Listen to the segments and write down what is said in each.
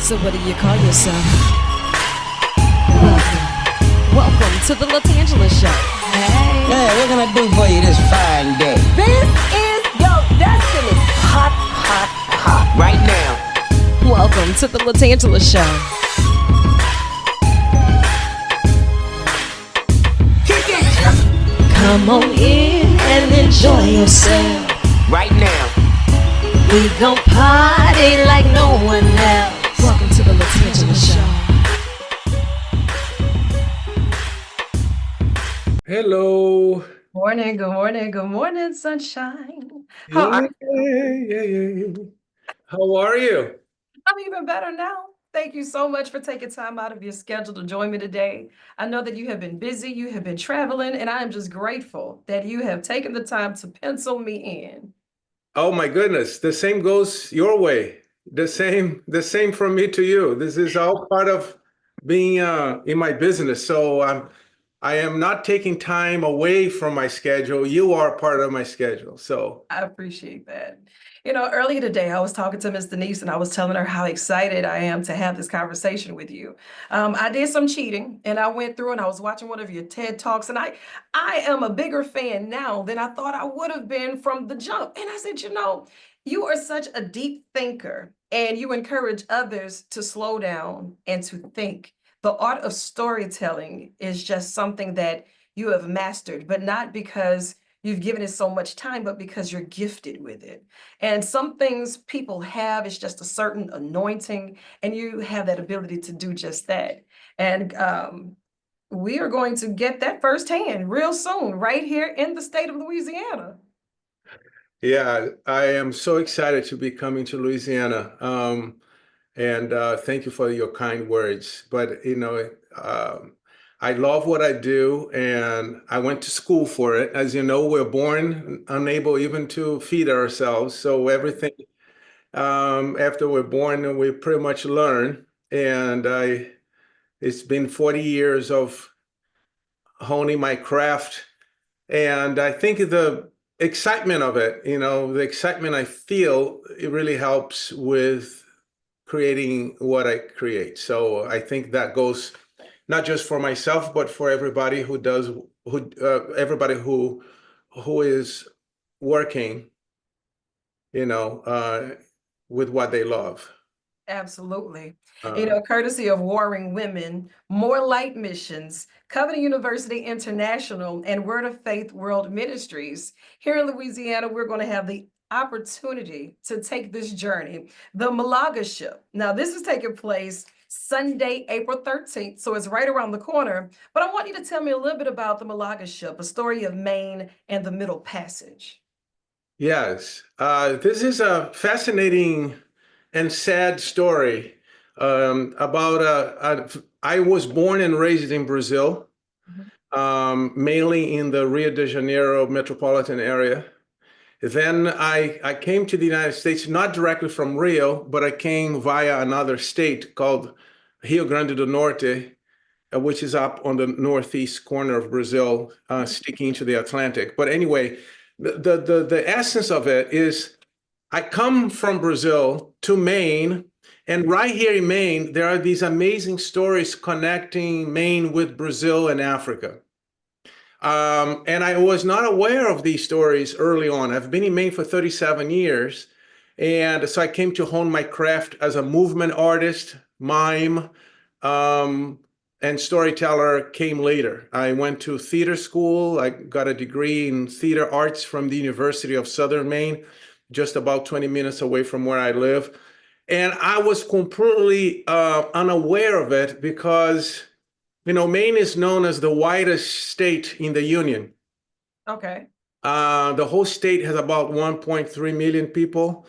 So what do you call yourself? Welcome to the LaTangela Show. Hey. Hey, what can I do for you this fine day? This is your destiny. Hot, hot, hot. Right now. Welcome to the LaTangela Show. Kick it. Come on in and enjoy yourself. Right now. We gon' party like no one else. Welcome to the LaTangela Show. Hello. Morning, good morning, good morning, sunshine. How are you? Yeah. How are you? I'm even better now. Thank you so much for taking time out of your schedule to join me today. I know that you have been busy, you have been traveling, and I am just grateful that you have taken the time to pencil me in. Oh my goodness. The same goes your way. The same from me to you. This is all part of being in my business. So I am not taking time away from my schedule. You are part of my schedule. So I appreciate that. You know, earlier today, I was talking to Miss Denise and I was telling her how excited I am to have this conversation with you. I did some cheating and I went through and I was watching one of your TED Talks, and I am a bigger fan now than I thought I would have been from the jump. And I said, you know, you are such a deep thinker and you encourage others to slow down and to think. The art of storytelling is just something that you have mastered, but not because you've given it so much time, but because you're gifted with it. And some things people have is just a certain anointing, and you have that ability to do just that. And we are going to get that firsthand real soon, right here in the state of Louisiana. yeah, I am so excited to be coming to Louisiana. And thank you for your kind words. But I love what I do, and I went to school for it. As you know, we're born unable even to feed ourselves. So everything after we're born, we pretty much learn. And it's been 40 years of honing my craft, and I think the excitement of it, the excitement I feel, it really helps with creating what I create. So I think that goes not just for myself, but for everybody everybody who is working, with what they love. Absolutely. You Uh, know, courtesy of Warring Women, More Light Missions, Covenant University International, and Word of Faith World Ministries. Here in Louisiana, we're going to have the opportunity to take this journey, the Malaga Ship. Now, this is taking place Sunday, April 13th, so it's right around the corner. But I want you to tell me a little bit about the Malaga Ship, a story of Maine and the Middle Passage. yes, this is a fascinating and sad story about I was born and raised in Brazil, Mhm. mainly in the Rio de Janeiro metropolitan area. Then I came to the United States, not directly from Rio, but I came via another state called Rio Grande do Norte, which is up on the northeast corner of Brazil, sticking to the Atlantic. But anyway, the essence of it is I come from Brazil to Maine, and right here in Maine, there are these amazing stories connecting Maine with Brazil and Africa. And I was not aware of these stories early on. I've been in Maine for 37 years. And so I came to hone my craft as a movement artist, mime, and storyteller came later. I went to theater school. I got a degree in theater arts from the University of Southern Maine, just about 20 minutes away from where I live. And I was completely unaware of it because Maine is known as the whitest state in the Union. Okay. The whole state has about 1.3 million people,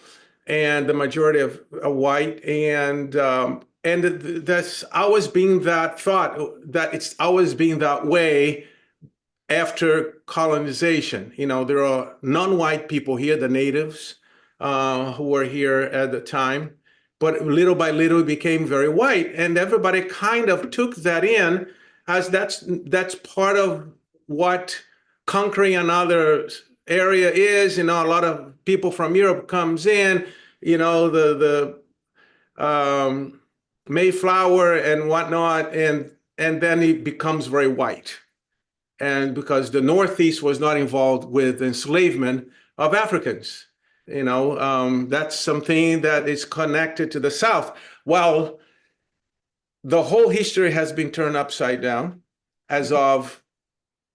and the majority of are white. And that's always been that thought that it's always been that way after colonization. There are non-white people here, the natives, who were here at the time. But little by little, it became very white, and everybody kind of took that in as that's part of what conquering another area is. A lot of people from Europe comes in. The Mayflower and whatnot, and then it becomes very white. And because the Northeast was not involved with enslavement of Africans, that's something that is connected to the South. Well, the whole history has been turned upside down as of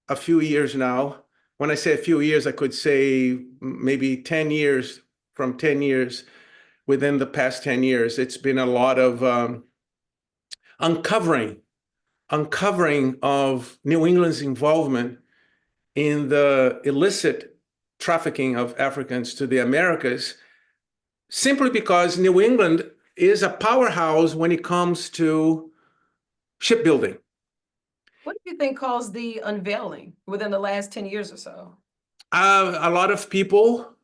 a few years now. When I say a few years, I could say maybe 10 years, from 10 years, within the past 10 years, it's been a lot of uncovering of New England's involvement in the illicit trafficking of Africans to the Americas, simply because New England is a powerhouse when it comes to shipbuilding. What do you think caused the unveiling within the last 10 years or so? A lot of people,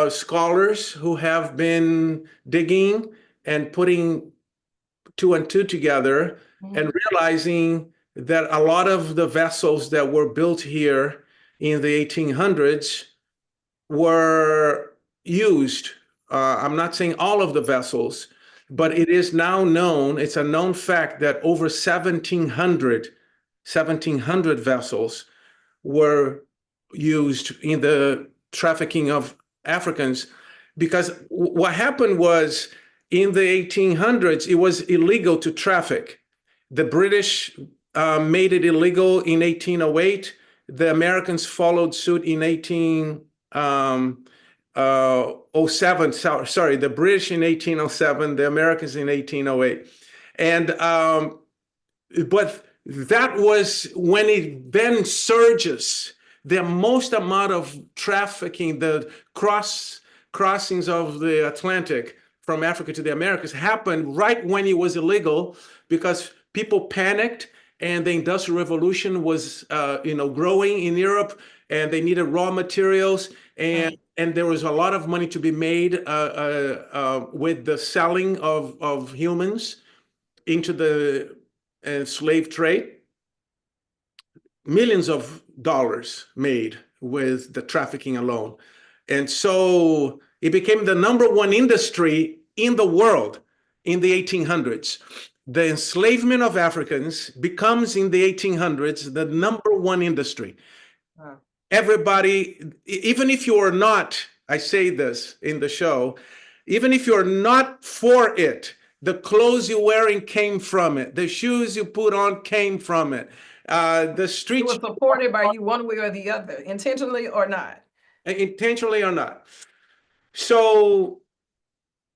scholars who have been digging and putting two and two together and realizing that a lot of the vessels that were built here in the 1800s were used. I'm not saying all of the vessels, but it is now known, it's a known fact that over 1,700 vessels were used in the trafficking of Africans. Because what happened was, in the 1800s, it was illegal to traffic. The British made it illegal in 1808. The Americans followed suit in 1807. Sorry, the British in 1807, the Americans in 1808. And but that was when it then surges. The most amount of trafficking, the crossings of the Atlantic from Africa to the Americas happened right when it was illegal, because people panicked and the Industrial Revolution was growing in Europe, and they needed raw materials, and there was a lot of money to be made with the selling of humans into the slave trade. Millions of dollars made with the trafficking alone. And so it became the #1 industry in the world in the 1800s. The enslavement of Africans becomes, in the 1800s, the #1 industry. Wow. Everybody, even if you are not, I say this in the show, even if you're not for it, the clothes you're wearing came from it. The shoes you put on came from it. The It streets, was supported by you one way or the other, intentionally or not. intentionally or not. So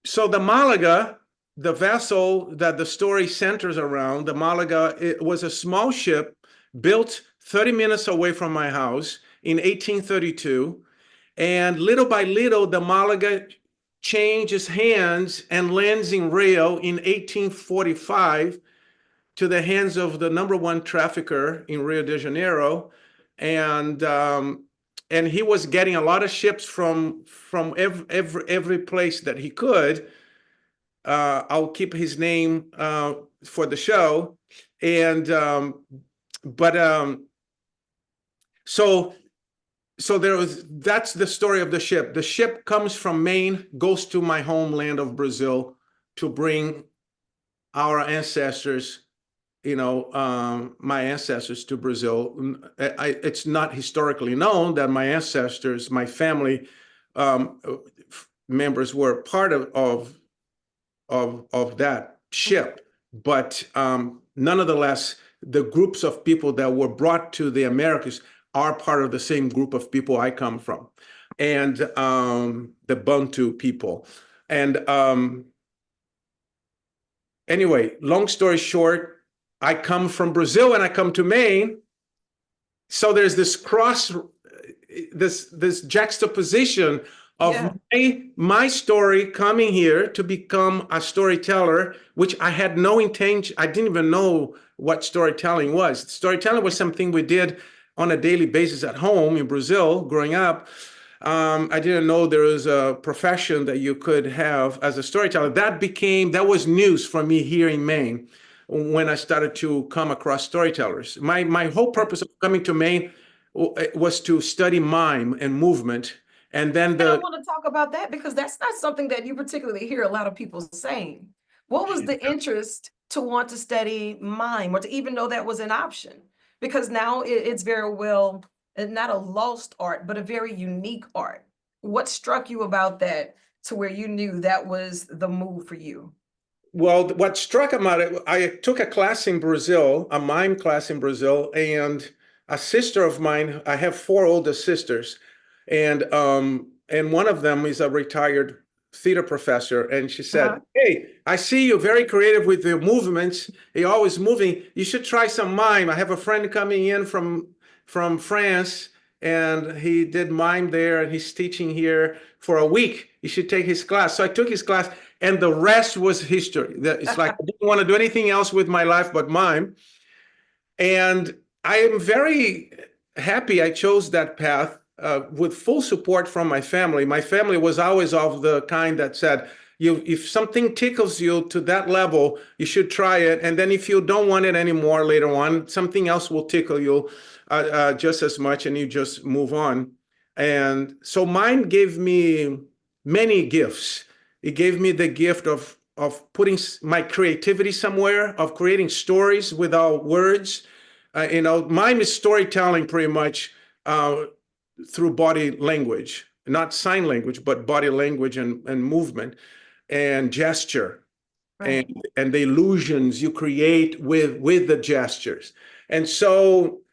the Malaga, the vessel that the story centers around, the Malaga, it was a small ship built 30 minutes away from my house in 1832. And little by little, the Malaga changes hands and lands in Rio in 1845 to the hands of the #1 trafficker in Rio de Janeiro. And he was getting a lot of ships from every place that he could. I'll keep his name for the show. And so that's the story of the ship. The ship comes from Maine, goes to my homeland of Brazil to bring our ancestors, my ancestors to Brazil. It's not historically known that my ancestors, my family members, were part of that ship. But nonetheless, the groups of people that were brought to the Americas are part of the same group of people I come from, and the Bantu people. And anyway, long story short, I come from Brazil and I come to Maine. So there's this this juxtaposition of my story coming here to become a storyteller, which I had no intention. I didn't even know what storytelling was. Storytelling was something we did on a daily basis at home in Brazil growing up. I didn't know there was a profession that you could have as a storyteller. That was news for me here in Maine when I started to come across storytellers. My whole purpose of coming to Maine was to study mime and movement. And then I want to talk about that, because that's not something that you particularly hear a lot of people saying. What was the interest to want to study mime or to even know that was an option? Because now it's very well, not a lost art, but a very unique art. What struck you about that to where you knew that was the move for you? Well, what struck about it, I took a class in Brazil, a mime class in Brazil, and a sister of mine, I have four older sisters, and one of them is a retired theater professor, and she Uh-huh. said, "Hey, I see you're very creative with the movements. You're always moving. You should try some mime. I have a friend coming in from France, and he did mime there, and he's teaching here for a week. You should take his class." So I took his class, and the rest was history. It's like I didn't want to do anything else with my life but mime. And I am very happy I chose that path with full support from my family. My family was always of the kind that said, if something tickles you to that level, you should try it. And then if you don't want it anymore later on, something else will tickle you just as much, and you just move on. And so mine gave me many gifts. It gave me the gift of putting my creativity somewhere, of creating stories without words. Mime is storytelling pretty much through body language, not sign language, but body language and movement and gesture, Right. and the illusions you create with the gestures. And so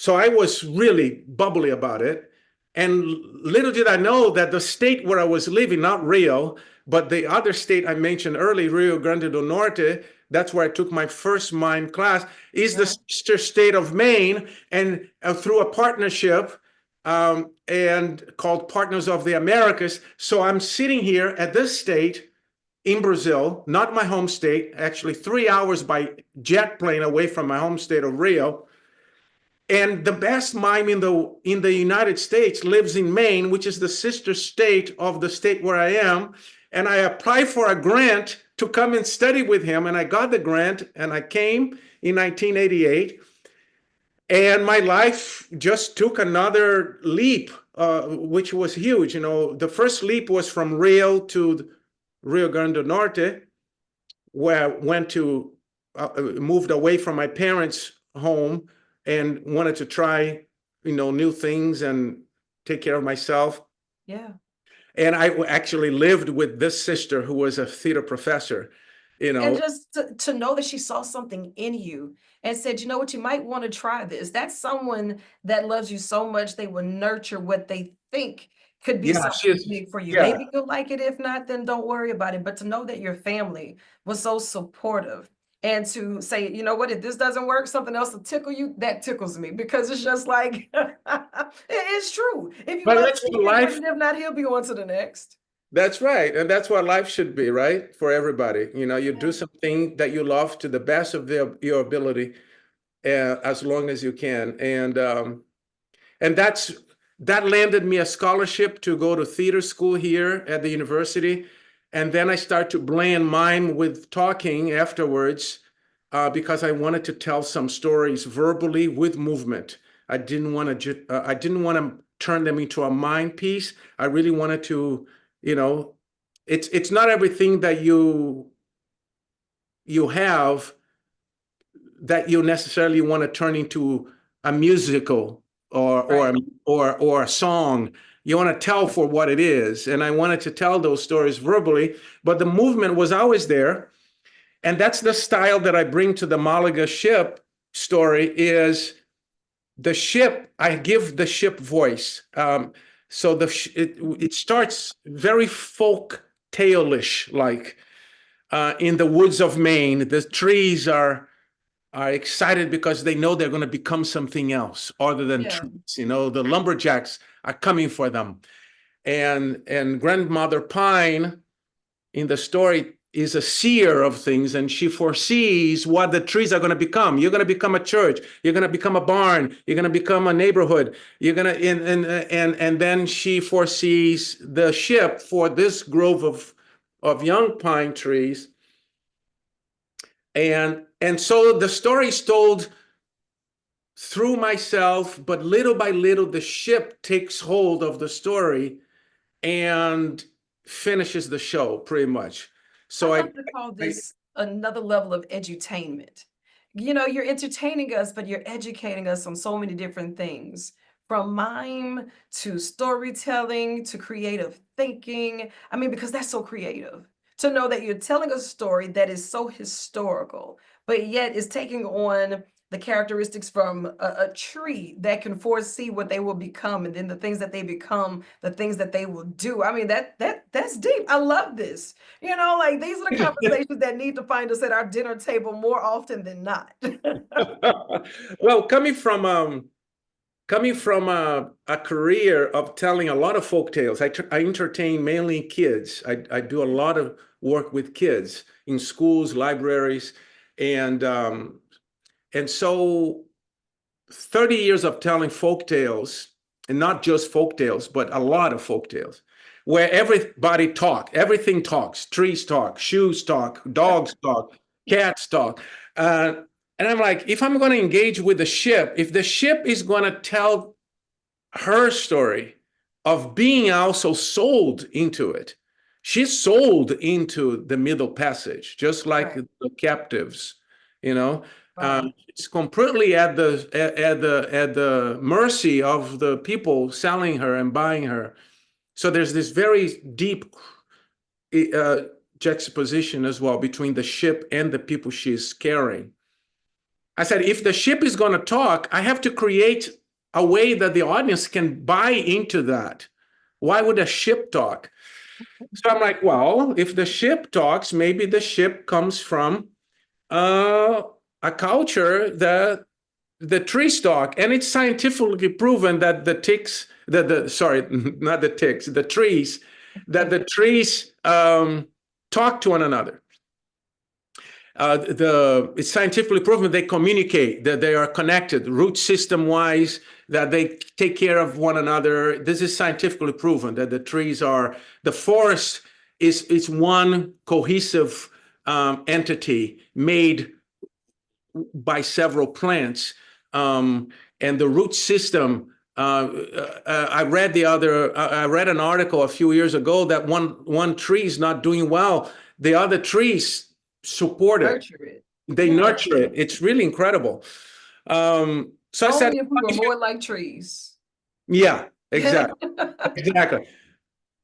I was really bubbly about it. And little did I know that the state where I was living, not Rio, but the other state I mentioned earlier, Rio Grande do Norte, that's where I took my first mime class, is the sister state of Maine. And through a partnership and called Partners of the Americas. So I'm sitting here at this state in Brazil, not my home state, actually 3 hours by jet plane away from my home state of Rio. And the best mime in the United States lives in Maine, which is the sister state of the state where I am. And I applied for a grant to come and study with him. And I got the grant, and I came in 1988. And my life just took another leap, which was huge. The first leap was from Rio to Rio Grande do Norte, where I went to, moved away from my parents' home and wanted to try, new things and take care of myself. Yeah. And I actually lived with this sister who was a theater professor, And just to know that she saw something in you and said, you know what, you might want to try this. That's someone that loves you so much, they will nurture what they think could be Yeah, something big for you. yeah. Maybe you'll like it. If not, then don't worry about it. But to know that your family was so supportive and to say, you know what, if this doesn't work, something else will tickle you, that tickles me because it's just like, it's true. If you But love that's it, what you life, get it. If not, he'll be on to the next. that's right. And that's what life should be, right? For everybody. You do Yeah. something that you love to the best of your ability, as long as you can. And that landed me a scholarship to go to theater school here at the university. And then I start to blend mime with talking afterwards, because I wanted to tell some stories verbally with movement. I didn't want to turn them into a mime piece. I really wanted to, it's not everything that you have that you necessarily want to turn into a musical Right. or a song. You want to tell for what it is. And I wanted to tell those stories verbally, but the movement was always there. And that's the style that I bring to the Malaga ship story. Is the ship, I give the ship voice. So it starts very folk tale-ish, like in the woods of Maine. The trees are excited because they know they're going to become something else other than Yeah. trees. The lumberjacks are coming for them. And Grandmother Pine in the story is a seer of things, and she foresees what the trees are going to become. You're going to become a church. You're going to become a barn. You're going to become a neighborhood. You're going to, and then she foresees the ship for this grove of young pine trees. And so the story is told through myself, but little by little, the ship takes hold of the story and finishes the show pretty much. I So love to call this another level of edutainment. You're entertaining us, but you're educating us on so many different things, from mime to storytelling to creative thinking. I mean, because that's so creative to know that you're telling a story that is so historical, but yet is taking on the characteristics from a tree that can foresee what they will become, and then the things that they become, the things that they will do. I mean, that's deep. I love this. Like, these are the conversations that need to find us at our dinner table more often than not. Well, coming from a career of telling a lot of folk tales, I entertain mainly kids. I do a lot of work with kids in schools, libraries, and so 30 years of telling folk tales, and not just folk tales, but a lot of folk tales, where everything talks, trees talk, shoes talk, dogs talk, cats talk. And I'm like, if I'm going to engage with the ship, if the ship is going to tell her story of being also sold into it, she's sold into the Middle Passage, just like Right. the captives, you know. Wow. It's completely at the mercy of the people selling her and buying her. So there's this very deep juxtaposition as well between the ship and the people she's carrying. I said, if the ship is going to talk, I have to create a way that the audience can buy into that. Why would a ship talk? So I'm like, well, if the ship talks, maybe the ship comes from a culture that the trees talk, and it's scientifically proven that the ticks, sorry, not the ticks, the trees, that the trees talk to one another. It's scientifically proven they communicate, that they are connected, root system wise, that they take care of one another. This is scientifically proven that the forest is one cohesive entity made by several plants, and the root system. I read an article a few years ago that one tree is not doing well, the other trees support it. Nurture it. They Yeah. nurture it. It's really incredible. So I said, Only if we were more like trees. yeah, exactly. Exactly.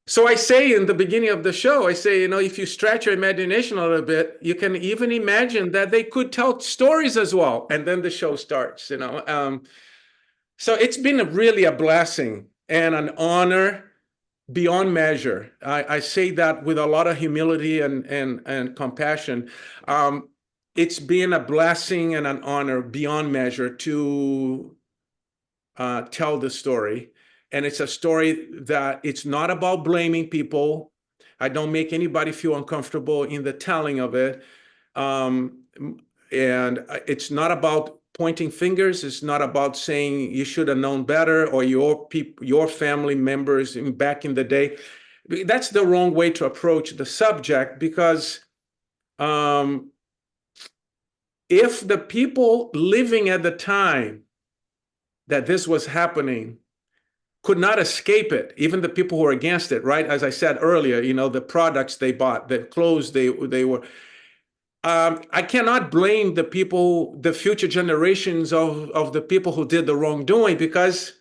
So I say in the beginning of the show, I say, if you stretch your imagination a little bit, you can even imagine that they could tell stories as well. And then the show starts, So it's been really a blessing and an honor beyond measure. I say that with a lot of humility and compassion. It's been a blessing and an honor beyond measure to tell the story. And it's a story that it's not about blaming people. I don't make anybody feel uncomfortable in the telling of it. And it's not about pointing fingers. It's not about saying you should have known better, or your family members back in the day. That's the wrong way to approach the subject, because if the people living at the time that this was happening could not escape it, even the people who were against it, right? As I said earlier, the products they bought, the clothes they were. I cannot blame the people, the future generations of the people who did the wrongdoing, because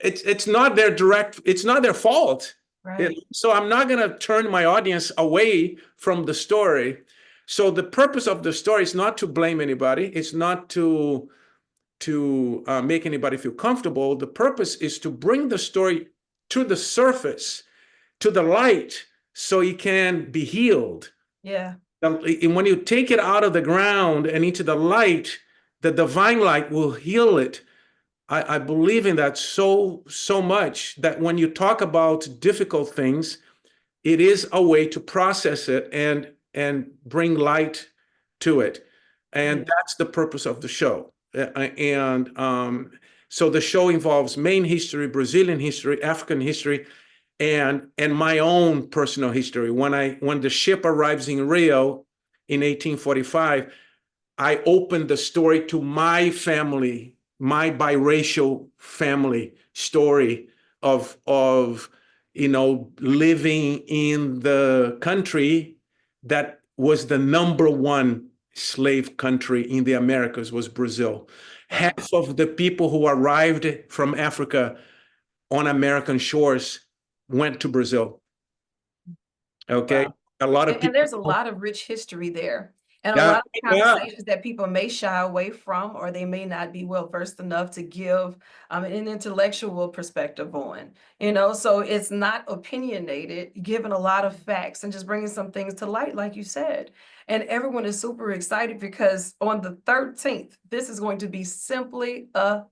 it's not their fault. Right. So I'm not going to turn my audience away from the story. So the purpose of the story is not to blame anybody. It's not to make anybody feel comfortable. The purpose is to bring the story to the surface, to the light, so it can be healed. Yeah. And when you take it out of the ground and into the light, the divine light will heal it. I believe in that so much, that when you talk about difficult things, it is a way to process it and bring light to it. And that's the purpose of the show. So the show involves Maine history, Brazilian history, African history, and my own personal history. When the ship arrives in Rio in 1845, I opened the story to my family, my biracial family story of living in the country that was the #1 slave country in the Americas, was Brazil. Half of the people who arrived from Africa on American shores went to Brazil. Okay. Wow. A lot of And people. there's a lot of rich history there, and a Yeah, lot of yeah. conversations that people may shy away from, or they may not be well versed enough to give an intellectual perspective on. So it's not opinionated, giving a lot of facts and just bringing some things to light, like you said. And everyone is super excited because on the 13th, this is going to be simply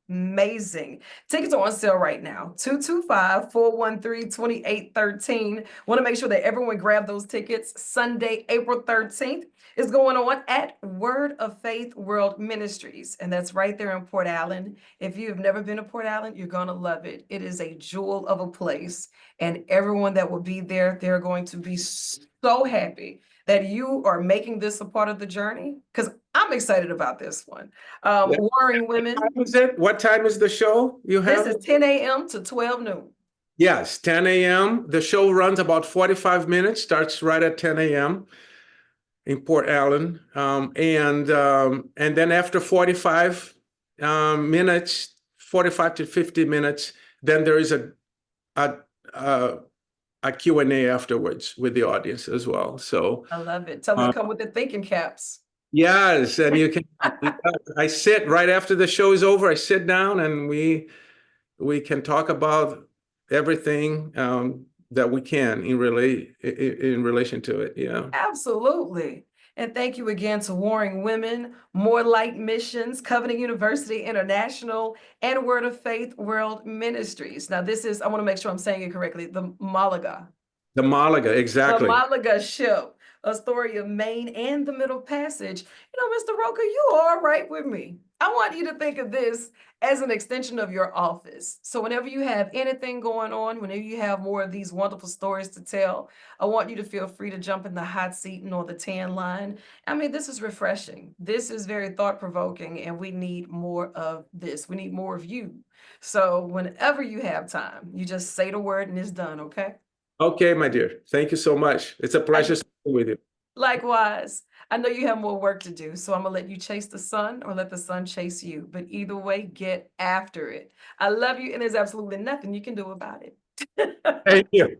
amazing. Tickets are on sale right now. 225-413-2813. Want to make sure that everyone grab those tickets. Sunday, April 13th is going on at Word of Faith World Ministries. And that's right there in Port Allen. If you've never been to Port Allen, you're going to love it. It is a jewel of a place. And everyone that will be there, they're going to be so happy that you are making this a part of the journey, because I'm excited about this one. Warring Women. What time is the show you have? This is 10 a.m. to 12 noon. Yes, 10 a.m. The show runs about 45 minutes, starts right at 10 a.m. in Port Allen. And then after 45 minutes, 45 to 50 minutes, then there is a Q&A afterwards with the audience as well. So I love it. Tell them to come with the thinking caps. yes, and you can. I sit right after the show is over. I sit down and we can talk about everything that we can in relation to it. Yeah. Absolutely. And thank you again to Warring Women, More Light Missions, Covenant University International, and Word of Faith World Ministries. Now, this is, I want to make sure I'm saying it correctly, the Malaga. The Malaga, exactly. The Malaga ship, a story of Maine and the Middle Passage. Mr. Rocha, you are right with me. I want you to think of this as an extension of your office. So whenever you have anything going on, whenever you have more of these wonderful stories to tell, I want you to feel free to jump in the hot seat and on the tan line. I mean, this is refreshing. This is very thought-provoking, and we need more of this. We need more of you. So whenever you have time, you just say the word and it's done, okay? Okay, my dear. Thank you so much. It's a pleasure speaking with you. Likewise. I know you have more work to do, so I'm going to let you chase the sun or let the sun chase you. But either way, get after it. I love you, and there's absolutely nothing you can do about it. Thank you.